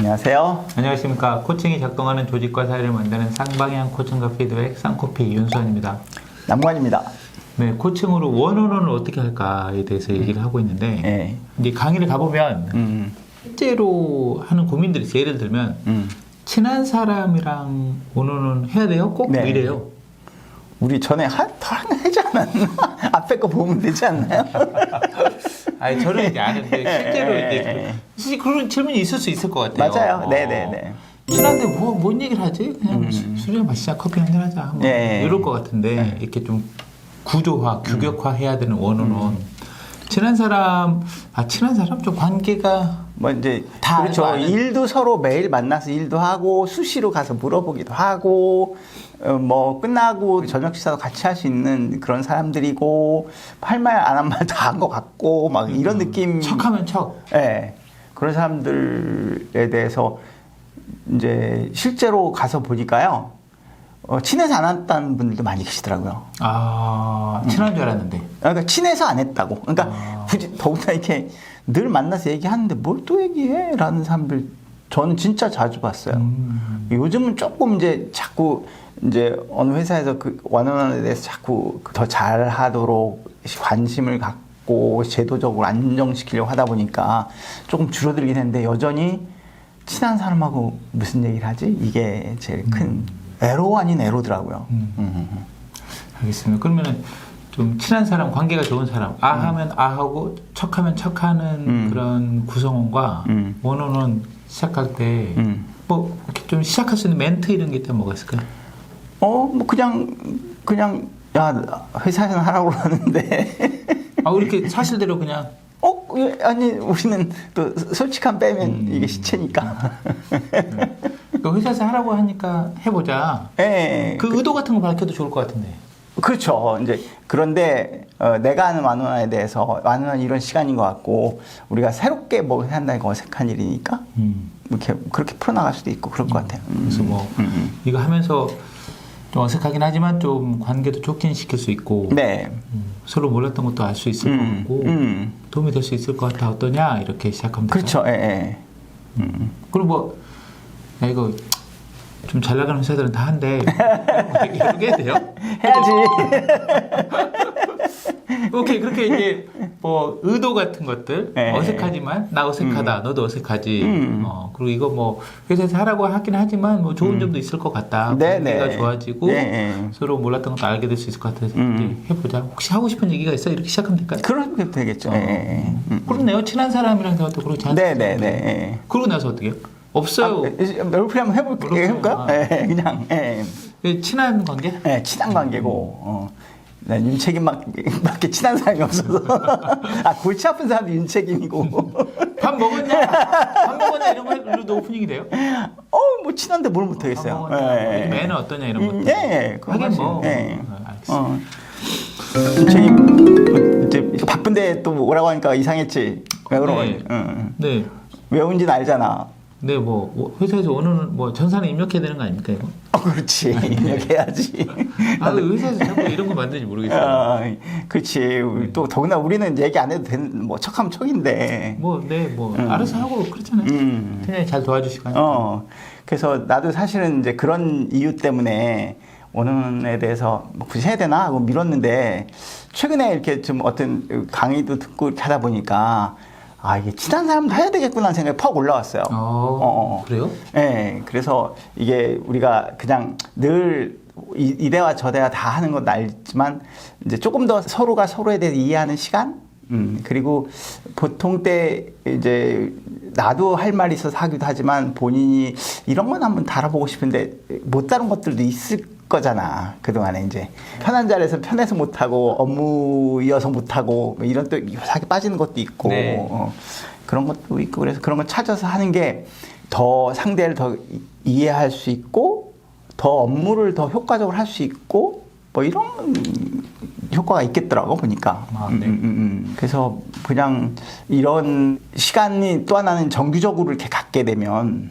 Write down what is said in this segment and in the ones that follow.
안녕하세요. 안녕하십니까. 코칭이 작동하는 조직과 사회를 만드는 쌍방향 코칭과 피드백 쌍코피 윤수환입니다. 남관입니다. 네, 코칭으로 원어원을 어떻게 할까에 대해서 얘기를 하고 있는데 네. 이제 강의를 가보면 실제로 하는 고민들이 있어요. 예를 들면 친한 사람이랑 원어원 해야 돼요? 꼭 네. 이래요. 우리 전에 하지 않았나? 앞에 거 보면 되지 않나요? 아니 저는 이제 아는데 실제로 이제 사실 그런 질문이 있을 수 있을 것 같아요. 맞아요. 네네네. 친한데 뭔 얘기를 하지? 그냥 술이나 마시자, 커피 한잔 하자. 뭐 네. 이럴 것 같은데 이렇게 좀 구조화, 규격화 해야 되는 원어원. 친한 사람 좀 관계가 뭐 이제 다 그렇죠. 알고 아는- 일도 서로 매일 만나서 일도 하고 수시로 가서 물어보기도 하고 뭐 끝나고 저녁 식사도 같이 할 수 있는 그런 사람들이고 할 말 안 한 말 다 한 것 같고 막 이런 느낌. 척하면 척. 네. 그런 사람들에 대해서 이제 실제로 가서 보니까요. 친해서 안 했다는 분들도 많이 계시더라고요. 아, 친한 줄 알았는데. 그러니까 친해서 안 했다고. 그러니까 굳이 더군다나 이렇게 늘 만나서 얘기하는데 뭘 또 얘기해? 라는 사람들 저는 진짜 자주 봤어요. 요즘은 조금 이제 자꾸 이제 어느 회사에서 그 원어원에 대해서 자꾸 더 잘하도록 관심을 갖고 제도적으로 안정시키려고 하다 보니까 조금 줄어들긴 했는데 여전히 친한 사람하고 무슨 얘기를 하지? 이게 제일 큰 애로 아닌 애로더라고요. 알겠습니다. 그러면은 좀 친한 사람, 관계가 좋은 사람, 하면 하고 척하면 척하는 그런 구성원과 원어원 시작할 때 뭐 이렇게 좀 시작할 수 있는 멘트 이런 게 있다면 뭐가 있을까요? 뭐 그냥 야 회사에서는 하라고 하는데 이렇게 사실대로 그냥 아니 우리는 또 솔직한 빼면 이게 시체니까. 그 회사에서 하라고 하니까 해보자. 예. 그 의도 같은 거 밝혀도 좋을 것 같은데. 그렇죠. 이제 그런데 내가 아는 완원화에 대해서 완원화는 이런 시간인 것 같고 우리가 새롭게 뭐 해야 한다는 건 어색한 일이니까 이렇게 그렇게 풀어나갈 수도 있고 그럴 것 같아요. 그래서 뭐 이거 하면서 좀 어색하긴 하지만 좀 관계도 좋게 시킬 수 있고 네. 서로 몰랐던 것도 알 수 있을 것 같고 도움이 될 수 있을 것 같아. 어떠냐 이렇게 시작하면 될까요? 그렇죠. 예. 그리고 뭐 야, 이거 좀 잘 나가는 회사들은 다 한대. 이렇게 해도 돼요? 해야지. 오케이 그렇게 이제 뭐 의도 같은 것들 네. 어색하지만 나 어색하다 너도 어색하지 그리고 이거 뭐 회사에서 하라고 하긴 하지만 뭐 좋은 점도 있을 것 같다 관계가 좋아지고 서로 몰랐던 것도 알게 될 수 있을 것 같아서 이제 해보자. 혹시 하고 싶은 얘기가 있어? 이렇게 시작하면 될까요? 그러면 되겠죠. 그렇네요. 친한 사람이랑 대화도 그렇지 않습니까? 네네네. 그러고 나서 어떻게 해요? 없어요. 롤플레이 한번 해볼까요? 그냥. 친한 관계? 네, 친한 관계고. 난 윤책임밖에 친한 사람이 없어서. 골치 아픈 사람도 윤책임이고. 밥 먹었냐? 밥 먹었냐? 이런 걸로도 오프닝이 돼요? 뭐 친한데 뭘 못하겠어요. 요즘 애는 어떠냐? 이런 것들. 하긴 뭐. 알겠습니다. 윤책임, 이제 바쁜데 또 오라고 하니까 이상했지. 왜 그런 거지? 네. 왜 온지는 알잖아. 네, 뭐 회사에서 오는 뭐 전산에 입력해야 되는 거 아닙니까 이거? 그렇지. 입력해야지. 왜 회사에서 자꾸 이런 거 만드는지 모르겠어요. 그렇지. 또 더구나 우리는 얘기 안 해도 되는 뭐 척하면 척인데. 알아서 하고 그렇잖아요. 그냥 잘 도와주시고. 그래서 나도 사실은 이제 그런 이유 때문에 원어원에 대해서 뭐 굳이 해야 되나 하고 미뤘는데 최근에 이렇게 좀 어떤 강의도 듣고 이렇게 하다 보니까 이게 친한 사람도 해야 되겠구나 생각이 팍 올라왔어요. 그래요? 네, 그래서 이게 우리가 그냥 늘 이대와 저대와 다 하는 건 알지만 이제 조금 더 서로가 서로에 대해 이해하는 시간? 그리고 보통 때 이제 나도 할 말이 있어서 하기도 하지만 본인이 이런 건 한번 다뤄보고 싶은데 못 다룬 것들도 있을 거잖아. 그동안에 이제 편한 자리에서 편해서 못하고 업무이어서 못하고 뭐 이런 또 사기 빠지는 것도 있고 그런 것도 있고 그래서 그런 걸 찾아서 하는 게 더 상대를 더 이해할 수 있고 더 업무를 더 효과적으로 할 수 있고 뭐 이런 효과가 있겠더라고 보니까. 그래서 그냥 이런 시간이 또 하나는 정규적으로 이렇게 갖게 되면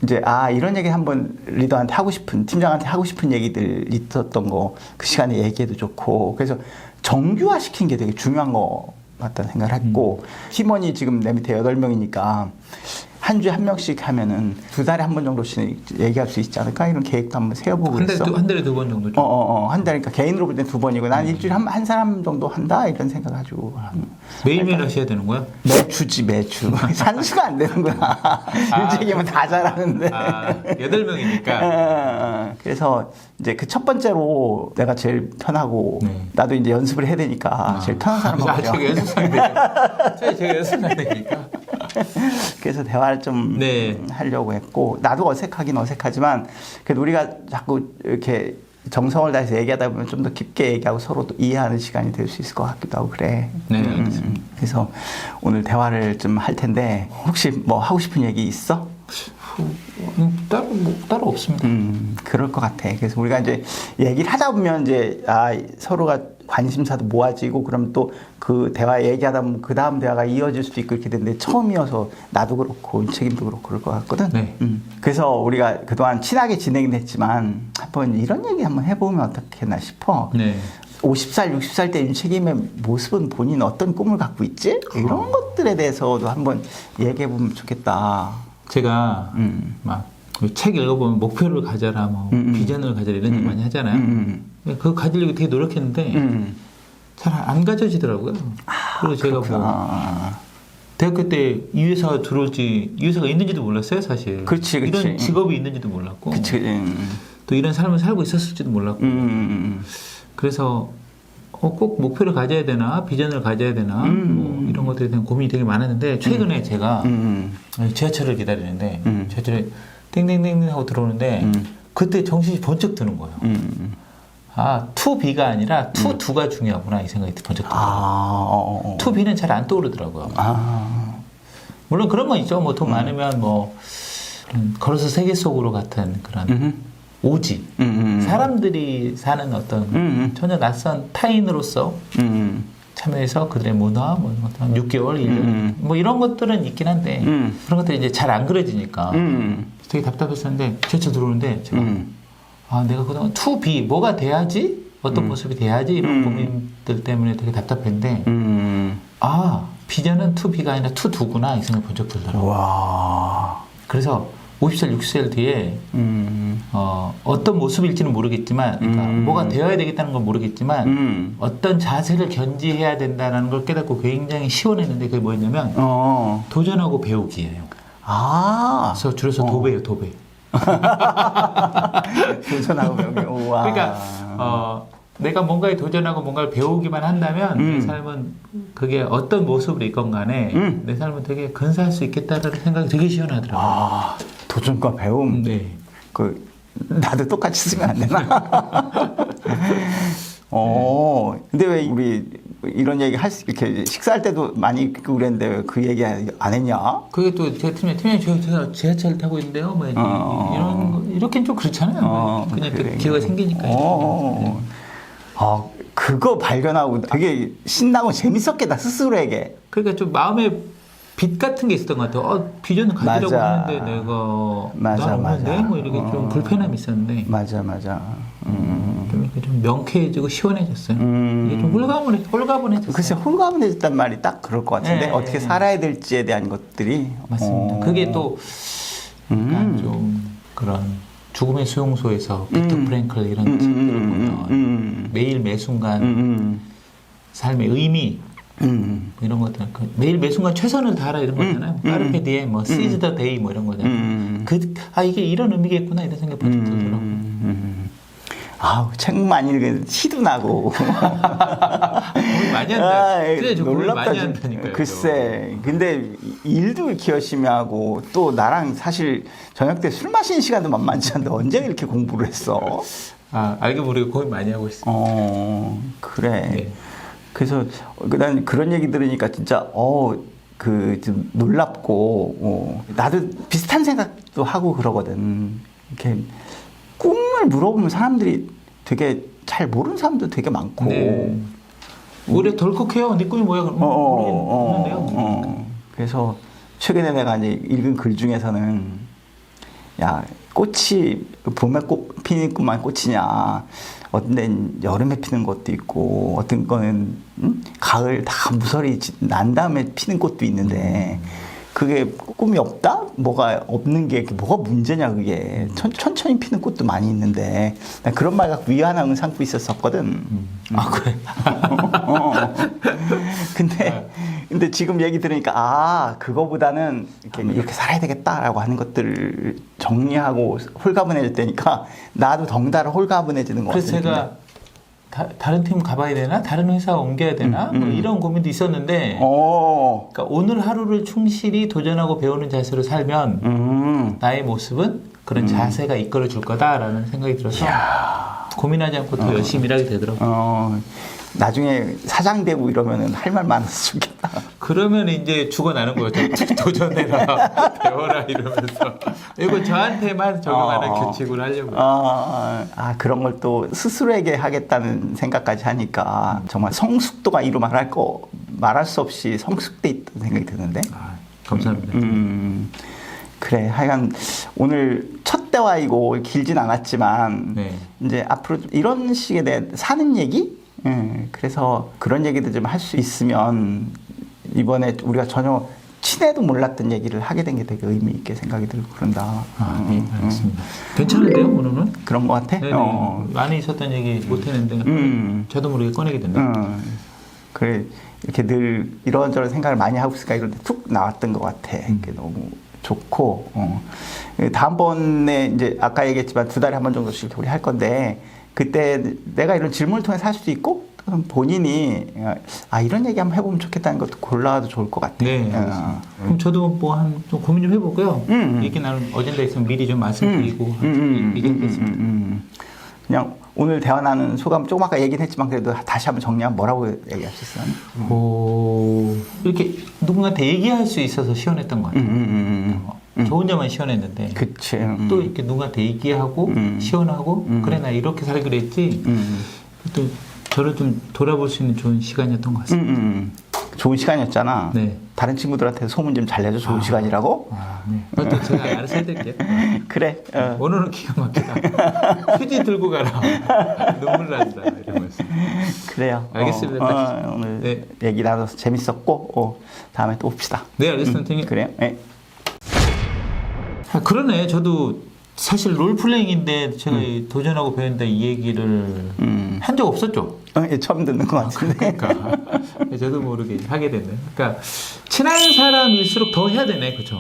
이제 이런 얘기 한번 리더한테 하고 싶은 팀장한테 하고 싶은 얘기들 있었던 거 그 시간에 얘기해도 좋고 그래서 정규화 시킨 게 되게 중요한 거 같다는 생각을 했고 팀원이 지금 내 밑에 8명이니까 한 주에 한 명씩 하면은 2달에 한 번 정도씩 얘기할 수 있지 않을까? 이런 계획도 한번 세워보고 그랬어. 한 달에 2번 정도 좀. 한 달에, 그러니까 개인으로 볼 때 2번이고, 난 일주일에 한 사람 정도 한다? 이런 생각 가지고. 매일매일 하셔야 되는 거야? 매주지, 매주. 산수가 안 되는구나. 일찍이면 다 잘하는데. 8명이니까. 그래서 이제 그 첫 번째로 내가 제일 편하고, 네. 나도 이제 연습을 해야 되니까 제일 편한 사람하고. 제가 연습 상대. 제가 연습 상대니까. 그래서 대화를 좀 네. 하려고 했고, 나도 어색하긴 어색하지만, 그래도 우리가 자꾸 이렇게 정성을 다해서 얘기하다 보면 좀 더 깊게 얘기하고 서로 또 이해하는 시간이 될 수 있을 것 같기도 하고 그래. 네, 알겠습니다. 그래서 오늘 대화를 좀 할 텐데, 혹시 뭐 하고 싶은 얘기 있어? 따로 없습니다. 그럴 것 같아. 그래서 우리가 이제 얘기를 하다 보면 이제 서로가 관심사도 모아지고 그럼 또 그 대화 얘기하다 보면 그 다음 대화가 이어질 수도 있고 이렇게 되는데 처음이어서 나도 그렇고 책임도 그렇고 그럴 것 같거든. 네. 그래서 우리가 그동안 친하게 진행은 했지만 한번 이런 얘기 한번 해보면 어떻겠나 싶어. 네. 50살, 60살 때 윤책임의 모습은 본인 어떤 꿈을 갖고 있지? 이런 것들에 대해서도 한번 얘기해보면 좋겠다. 제가 막 책 읽어보면 목표를 가져라, 뭐 비전을 가져라 이런 얘기 많이 하잖아요. 그거 가지려고 되게 노력했는데 잘 안 가져지더라고요. 그리고 제가 뭐 대학교 때 이 회사가 들어올지 이 회사가 있는지도 몰랐어요, 사실. 그렇지. 이런 직업이 있는지도 몰랐고, 그치. 또 이런 삶을 살고 있었을지도 몰랐고. 그래서 꼭 목표를 가져야 되나, 비전을 가져야 되나, 뭐 이런 것들에 대한 고민이 되게 많았는데 최근에 제가 지하철을 기다리는데 지하철에 땡땡땡 하고 들어오는데 그때 정신이 번쩍 드는 거예요. 투비가 아니라 투가 중요하구나 이 생각이 번쩍 들어요. 투비는 잘 안 떠오르더라고요. 물론 그런 건 있죠. 뭐 돈 많으면 뭐 그런 걸어서 세계 속으로 같은 그런 오지. 사람들이 사는 어떤 전혀 낯선 타인으로서 참여해서 그들의 문화, 뭐 이런 것들 한 6개월, 1년, 뭐 이런 것들은 있긴 한데 그런 것들이 이제 잘 안 그려지니까 되게 답답했었는데 제철 들어오는데 제가 내가 그동안 투비 뭐가 돼야지? 어떤 모습이 돼야지? 이런 고민들 때문에 되게 답답했는데 비전은 투비가 아니라 투두구나 이 생각이 번쩍 들더라고요. 와. 그래서 50살, 60살 뒤에 어떤 모습일지는 모르겠지만 그러니까 뭐가 되어야 되겠다는 건 모르겠지만 어떤 자세를 견지해야 된다는 걸 깨닫고 굉장히 시원했는데 그게 뭐였냐면 도전하고 배우기예요. 그래서 줄여서 도배예요, 도배. 도전하고 배우기. 우와. 그러니까 내가 뭔가에 도전하고 뭔가를 배우기만 한다면 내 삶은 그게 어떤 모습으로 있건 간에 내 삶은 되게 근사할 수 있겠다라는 생각이 되게 시원하더라고요. 도전과 배움. 네. 나도 똑같이 쓰면 안 되나? 근데 왜 우리 이런 얘기 이렇게 식사할 때도 많이 있고 그랬는데 왜 그 얘기 안 했냐? 그게 또 제 팀장님 제가 지하철 타고 있는데요. 뭐 이런 거 이렇게는 좀 그렇잖아요. 그냥 그래. 또 기회가 생기니까. 그거 발견하고 되게 신나고 재밌었겠다 스스로에게. 그러니까 좀 마음에 빛 같은 게 있었던 것 같아요. 비전을 가지려고 하는데 내가 난 없는데 뭐 이렇게 좀 불편함이 있었는데. 맞아. 좀 명쾌해지고 시원해졌어요. 이게 좀 홀가분해졌어요. 글쎄 홀가분해졌단 말이 딱 그럴 것 같은데 네. 어떻게 살아야 될지에 대한 것들이 맞습니다. 그게 또 약간 좀 그런 죽음의 수용소에서 빅터 프랭클 이런 책들을 보면 매일 매순간 삶의 의미 뭐 이런 것들 매일 매순간 최선을 다하라 이런 거잖아요. 까르페 디엠 뭐 시즈 더 데이 뭐 이런 거잖아요. 이게 이런 의미겠구나 이런 생각이 번쩍 들더라고요. 책 많이 읽으면 티도 나고. 고민 많이 한다. 진짜 저 고민 많이 한다니까요. 글쎄. 근데 일도 이렇게 열심히 하고 또 나랑 사실 저녁 때 술 마시는 시간도 만만치 않은데 언제 이렇게 공부를 했어? 알게 모르게 고민 많이 하고 있어요. 그래. 네. 그래서 난 그런 얘기 들으니까 진짜 좀 놀랍고 나도 비슷한 생각도 하고 그러거든. 이렇게 꿈을 물어보면 사람들이 되게 잘 모르는 사람도 되게 많고. 네. 올해 덜컥해요. 네 꿈이 뭐야? 그러면 모르겠는데요. 그래서 최근에 내가 이제 읽은 글 중에서는 야 꽃이 봄에 피는 꽃만 꽃이냐? 어떤 데는 여름에 피는 것도 있고 어떤 거는 가을 다 무설이 난 다음에 피는 꽃도 있는데 그게 꿈이 없다? 뭐가 없는 게 뭐가 문제냐 그게 천천히 피는 꽃도 많이 있는데 난 그런 말 갖고 위안함을 삼고 있었었거든. 아 그래? 근데 지금 얘기 들으니까 그거보다는 이렇게 살아야 되겠다라고 하는 것들을 정리하고 홀가분해질 때니까 나도 덩달아 홀가분해지는 것 같아요. 그래서 제가 다른 팀 가봐야 되나? 다른 회사 옮겨야 되나? 뭐 이런 고민도 있었는데 그러니까 오늘 하루를 충실히 도전하고 배우는 자세로 살면 나의 모습은 그런 자세가 이끌어 줄 거다라는 생각이 들어서 고민하지 않고 더 열심히 일하게 되더라고요. 나중에 사장 되고 이러면은 할 말 많아서 좋겠다. 그러면 이제 죽어나는 거죠. 도전해라, 배워라 이러면서 이거 저한테만 적용하는 규칙을 하려고요. 그런 걸 또 스스로에게 하겠다는 생각까지 하니까 정말 성숙도가 이루 말할 수 없이 성숙돼 있다는 생각이 드는데. 감사합니다. 그래, 하여간 오늘 첫 대화이고 길진 않았지만 네. 이제 앞으로 이런 식의 내 사는 얘기? 그래서 그런 얘기도 좀 할 수 있으면 이번에 우리가 전혀 친해도 몰랐던 얘기를 하게 된 게 되게 의미 있게 생각이 들고 그런다. 네, 알겠습니다. 괜찮은데요, 오늘은? 그런 것 같아? 네네. 많이 있었던 얘기 못했는데 저도 모르게 꺼내게 됐네요. 그래, 이렇게 늘 이런저런 생각을 많이 하고 있으니까 이런 데 툭 나왔던 것 같아. 그게 너무 좋고. 다음번에 이제 아까 얘기했지만 2달에 한 번 정도씩 우리 할 건데 그때 내가 이런 질문을 통해서 할 수도 있고 본인이 이런 얘기 한번 해보면 좋겠다는 것도 골라도 좋을 것 같아. 네. 그럼 저도 뭐 좀 고민 좀 해보고요. 얘기 나눈 어젠다 있으면 미리 좀 말씀드리고 얘기하겠습니다. 그냥 오늘 대화 나눈 소감 조금 아까 얘기는 했지만 그래도 다시 한번 정리하면 뭐라고 얘기하셨어요? 이렇게 누군가한테 얘기할 수 있어서 시원했던 것 같아요. 저 혼자만 시원했는데 그치. 또 이렇게 누군가한테 얘기하고 시원하고 그래 나 이렇게 살기로 했지 또 저를 좀 돌아볼 수 있는 좋은 시간이었던 것 같습니다. 좋은 시간이었잖아. 네. 다른 친구들한테 소문 좀 잘 내줘. 좋은 시간이라고. 네. 또 제가 알아서 해드릴게요. 그래. 오늘은 기가 막히다. 휴지 들고 가라. 눈물 난다. 이러면서. 그래요. 알겠습니다. 오늘 네. 얘기 나눠서 재밌었고 다음에 또 봅시다. 네, 알겠습니다. 그래요. 네. 그러네. 저도 사실 롤플레잉인데 제가 도전하고 배운다 이 얘기를 한 적 없었죠. 처음 듣는 것 같은데. 그러니까 저도 모르게 하게 됐네. 그러니까 친한 사람일수록 더 해야 되네, 그렇죠?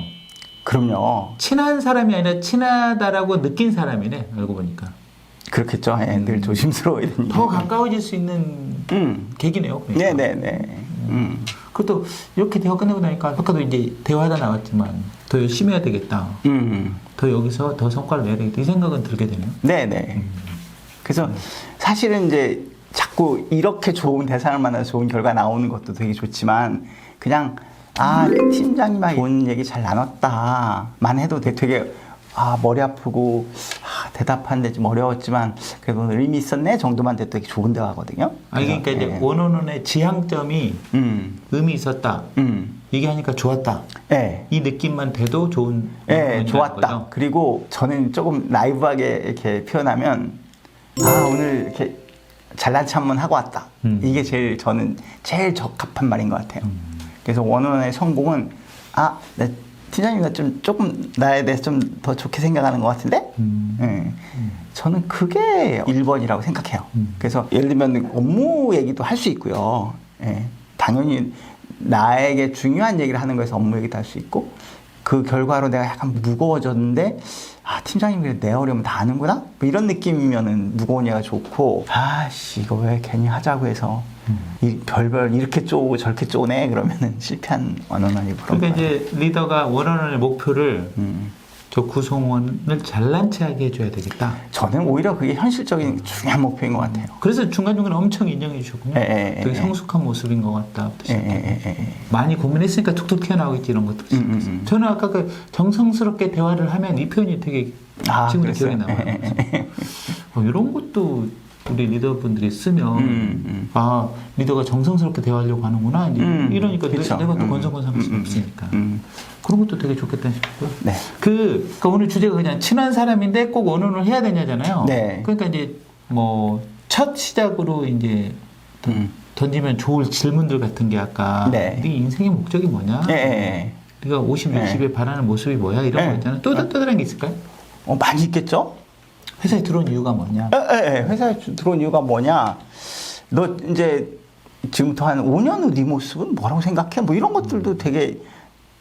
그럼요. 친한 사람이 아니라 친하다라고 느낀 사람이네, 알고 보니까. 그렇겠죠. 늘 조심스러워야 되니까. 더 가까워질 수 있는 계기네요. 그러니까. 네네네. 그것도 이렇게 대화 끝내고 나니까 아까도 이제 대화가 나왔지만 더 열심히 해야 되겠다. 더 여기서 더 성과를 내야 되겠다. 이 생각은 들게 되네요. 네네. 그래서 사실은 이제 자꾸 이렇게 좋은 대상을 만나서 좋은 결과 나오는 것도 되게 좋지만 그냥 팀장님하고 좋은 얘기 잘 나눴다만 해도 되게 머리 아프고 대답하는데 좀 어려웠지만 그래도 오늘 의미 있었네 정도만 돼도 되게 좋은 대화거든요. 그러니까 이제 원어원의 지향점이 의미 있었다. 얘기하니까 좋았다. 네. 이 느낌만 돼도 좋은. 네, 좋았다. 거죠? 그리고 저는 조금 라이브하게 이렇게 표현하면 오늘 이렇게 잘난 체 한번 하고 왔다. 이게 저는 제일 적합한 말인 것 같아요. 그래서 원어원의 성공은 팀장님 나 조금 나에 대해서 좀 더 좋게 생각하는 것 같은데 저는 그게 1번이라고 생각해요. 그래서 예를 들면 업무 얘기도 할 수 있고요. 당연히 나에게 중요한 얘기를 하는 거에서 업무 얘기도 할 수 있고 그 결과로 내가 약간 무거워졌는데 팀장님이 그래 내 어려움 다 아는구나? 뭐 이런 느낌이면은 무거운 얘기가 좋고 이거 왜 괜히 하자고 해서 별별 이렇게 쪼고 저렇게 쪼네 그러면은 실패한 원어원이 그러니까 이제 리더가 원어원의 목표를 저 구성원을 잘난 체하게 해줘야 되겠다. 저는 오히려 그게 현실적인 중요한 목표인 것 같아요. 그래서 중간중간에 엄청 인정해 주셨군요. 되게 성숙한 모습인 것 같다. 많이 고민했으니까 툭툭 튀어나오겠지 이런 것도 있어요. 저는 아까 그 정성스럽게 대화를 하면 이 표현이 되게 지금도 기억에 남아요. 이런 것도 우리 리더분들이 쓰면 리더가 정성스럽게 대화하려고 하는구나 이러니까 그쵸. 내가 또 건성건성할 수 없으니까 그런 것도 되게 좋겠다 싶고요. 네. 그러니까 오늘 주제가 그냥 친한 사람인데 꼭 원어원을 해야 되냐잖아요. 네. 그러니까 이제 뭐 첫 시작으로 이제 던지면 좋을 질문들 같은 게 아까 네 인생의 목적이 뭐냐? 네가 50, 네. 60에 바라는 모습이 뭐야? 이런 네. 거 있잖아. 또 다른 게 있을까요? 많이 있겠죠? 회사에 들어온 이유가 뭐냐? 회사에 들어온 이유가 뭐냐? 너 이제 지금부터 한 5년 후 네 모습은 뭐라고 생각해? 뭐 이런 것들도 되게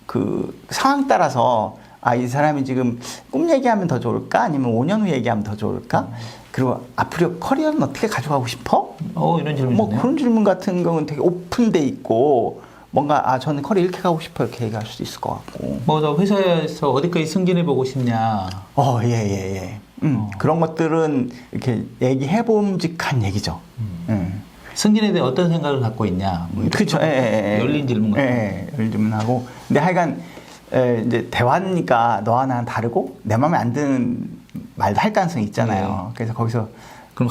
그 상황 따라서 이 사람이 지금 꿈 얘기하면 더 좋을까? 아니면 5년 후 얘기하면 더 좋을까? 그리고 앞으로 커리어는 어떻게 가져가고 싶어? 이런 질문 뭐 좋네요. 그런 질문 같은 경우는 되게 오픈돼 있고 뭔가 저는 커리어 이렇게 가고 싶어 이렇게 얘기할 수도 있을 것 같고. 너 회사에서 어디까지 승진해 보고 싶냐? 예. 그런 것들은 이렇게 얘기해 봄직한 얘기죠. 승진에 대해 어떤 생각을 갖고 있냐? 뭐 그렇죠. 열린 질문 같은 열린 질문하고. 근데 하여간 이제 대화니까 너와 나는 다르고 내 마음에 안 드는 말도 할 가능성이 있잖아요. 그래서 거기서 그럼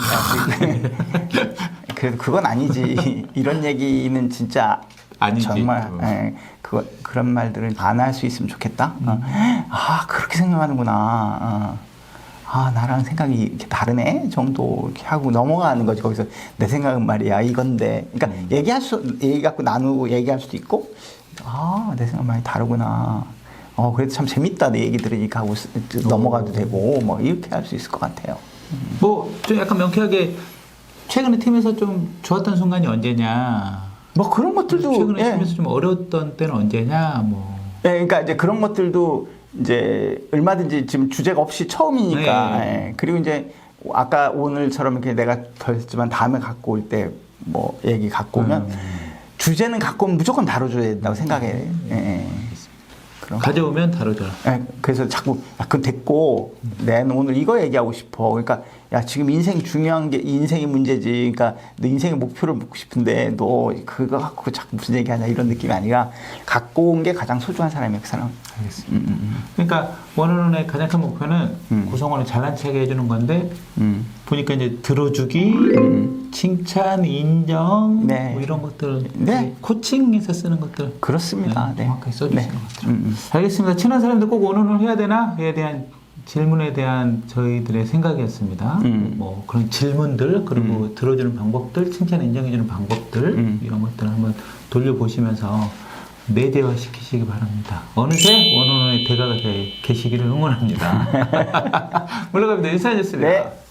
그래도 그건 아니지. 이런 얘기는 진짜 아니지. 정말 그런 말들을 안 할 수 있으면 좋겠다. 그렇게 생각하는구나. 나랑 생각이 이렇게 다르네 정도 이렇게 하고 넘어가는 거지. 거기서 내 생각은 말이야 이건데. 그러니까 얘기 갖고 나누고 얘기할 수도 있고. 내 생각 많이 다르구나. 그래도 참 재밌다 내 얘기 들으니까 하고 넘어가도 되고 뭐 이렇게 할 수 있을 것 같아요. 좀 약간 명쾌하게 최근에 팀에서 좀 좋았던 순간이 언제냐? 뭐 그런 것들도 최근에 팀에서 좀 어려웠던 때는 언제냐? 그러니까 이제 그런 것들도 이제 얼마든지 지금 주제가 없이 처음이니까. 네. 그리고 이제 아까 오늘처럼 이렇게 내가 더 했지만 다음에 갖고 올 때 뭐 얘기 갖고 오면 주제는 갖고 오면 무조건 다뤄줘야 된다고 생각해. 가져오면 다루더라. 그래서 자꾸 그건 됐고 내가 오늘 이거 얘기하고 싶어. 그러니까 지금 인생 중요한 게 인생의 문제지. 그러니까 너 인생의 목표를 묻고 싶은데 너 그거 갖고 자꾸 무슨 얘기하냐 이런 느낌이 아니라 갖고 온 게 가장 소중한 사람이야 그 사람. 알겠습니다. 그러니까 원어원의 가장 큰 목표는 구성원을 잘난 체하게 해주는 건데 보니까 이제 들어주기, 칭찬, 인정 네. 뭐 이런 것들 네. 코칭에서 쓰는 것들 그렇습니다. 네. 정확하게 써주시는 것 같아요. 알겠습니다. 친한 사람들 꼭 원어원을 해야 되나?에 대한 질문에 대한 저희들의 생각이었습니다. 뭐 그런 질문들 그리고 들어주는 방법들, 칭찬 인정해주는 방법들 이런 것들을 한번 돌려보시면서 내대화 시키시기 바랍니다. 어느새 원어원의 대가가 되시기를 응원합니다. 물러갑니다. 인사하셨습니다. 네.